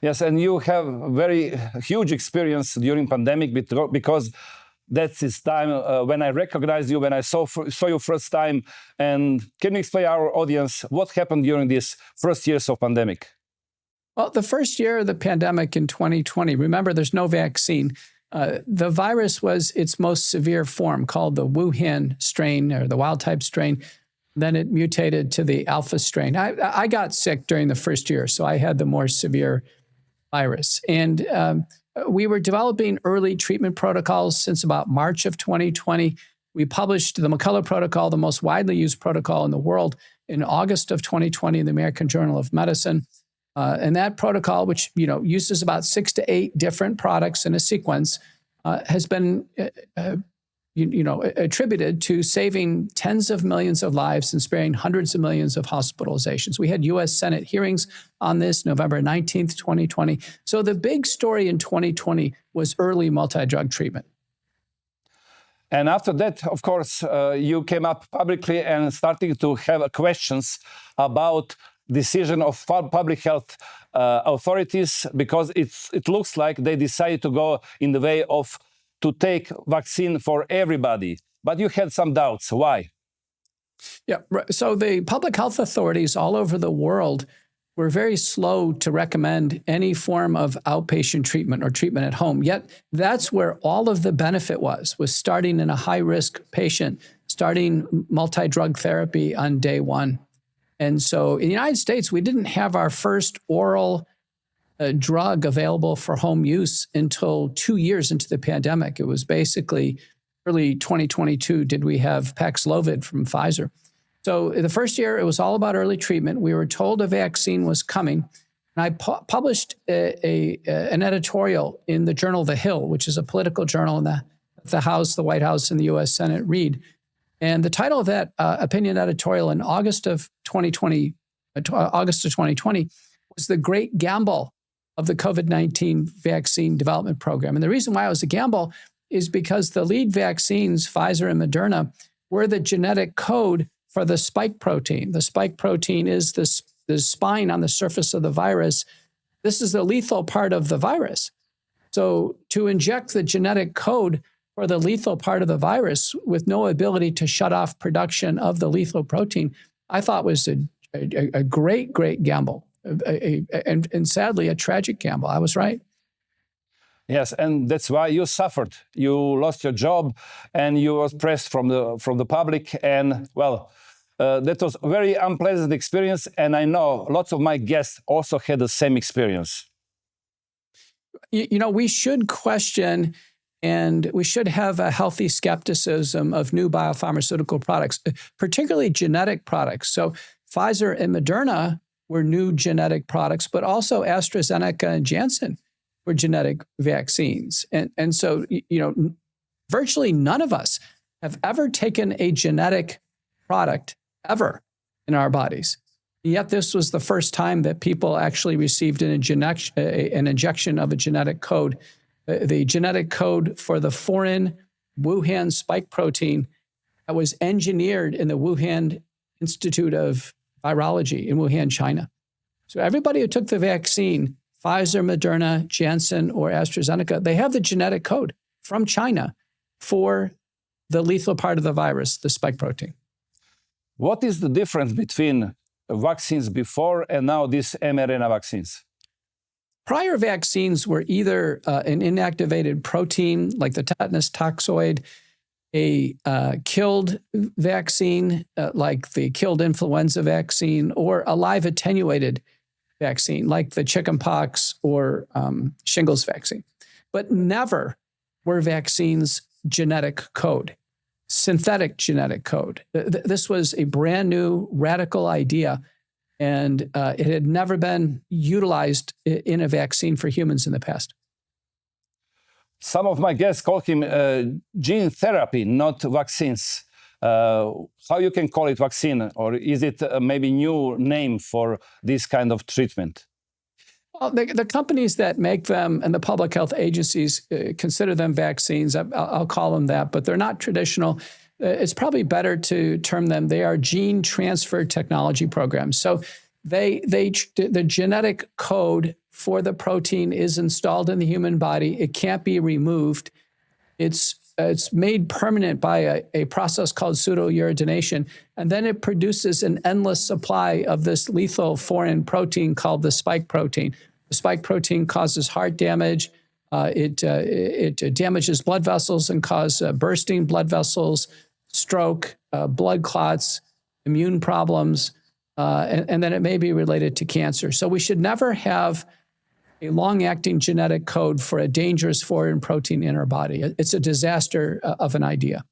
Yes, and you have very huge experience during pandemic because that's this time when I recognized you, when I saw you first time. And can you explain our audience what happened during these first years of pandemic? Well, the first year of the pandemic in 2020, remember there's no vaccine. The virus was its most severe form, called the Wuhan strain or the wild type strain. Then it mutated to the alpha strain. I got sick during the first year, so I had the more severe virus. And we were developing early treatment protocols since about March of 2020. We published the McCullough protocol, the most widely used protocol in the world, in August of 2020 in the American Journal of Medicine. And that protocol, which uses about 6 to 8 different products in a sequence, has been attributed to saving tens of millions of lives and sparing hundreds of millions of hospitalizations. We had U.S. Senate hearings on this November 19th, 2020. So the big story in 2020 was early multi-drug treatment. And after that, of course, you came up publicly and starting to have questions about decision of public health authorities, because it looks like they decided to go in the way of to take vaccine for everybody. But you had some doubts. Why? Yeah, so the public health authorities all over the world were very slow to recommend any form of outpatient treatment or treatment at home. Yet that's where all of the benefit was starting in a high-risk patient, starting multi-drug therapy on day one. And so in the United States, we didn't have our first oral drug available for home use until 2 years into the pandemic. It was basically early 2022 did we have Paxlovid from Pfizer. So the first year, it was all about early treatment. We were told a vaccine was coming. And I published an editorial in the journal The Hill, which is a political journal in the House, the White House, and the U.S. Senate read. And the title of that opinion editorial in August of 2020 was The Great Gamble of the COVID-19 Vaccine Development Program. And the reason why it was a gamble is because the lead vaccines, Pfizer and Moderna, were the genetic code for the spike protein. The spike protein is the spine on the surface of the virus. This is the lethal part of the virus. So to inject the genetic code for the lethal part of the virus with no ability to shut off production of the lethal protein, I thought was a great, great gamble. And sadly, a tragic gamble. I was right. Yes, and that's why you suffered. You lost your job, and you were pressed from the public. And well, that was a very unpleasant experience. And I know lots of my guests also had the same experience. We should question, and we should have a healthy skepticism of new biopharmaceutical products, particularly genetic products. So Pfizer and Moderna were new genetic products, but also AstraZeneca and Janssen were genetic vaccines. And so, virtually none of us have ever taken a genetic product ever in our bodies. Yet this was the first time that people actually received an injection of a genetic code. The genetic code for the foreign Wuhan spike protein that was engineered in the Wuhan Institute of Virology in Wuhan, China. So everybody who took the vaccine, Pfizer, Moderna, Janssen, or AstraZeneca, they have the genetic code from China for the lethal part of the virus, the spike protein. What is the difference between vaccines before and now these mRNA vaccines? Prior vaccines were either an inactivated protein like the tetanus toxoid, a killed vaccine like the killed influenza vaccine, or a live attenuated vaccine like the chickenpox or shingles vaccine. But never were vaccines genetic code, synthetic genetic code. This was a brand new radical idea, and it had never been utilized in a vaccine for humans in the past. Some of my guests call him gene therapy, not vaccines. How you can call it vaccine, or is it maybe new name for this kind of treatment? Well, the companies that make them and the public health agencies consider them vaccines. I'll call them that, but they're not traditional. It's probably better to term them, they are gene transfer technology programs. So the genetic code for the protein is installed in the human body. It can't be removed. It's made permanent by a process called pseudouridination, and then it produces an endless supply of this lethal foreign protein called the spike protein. The spike protein causes heart damage. It damages blood vessels and causes bursting blood vessels, stroke, blood clots, immune problems, and then it may be related to cancer. So we should never have a long-acting genetic code for a dangerous foreign protein in our body. It's a disaster of an idea.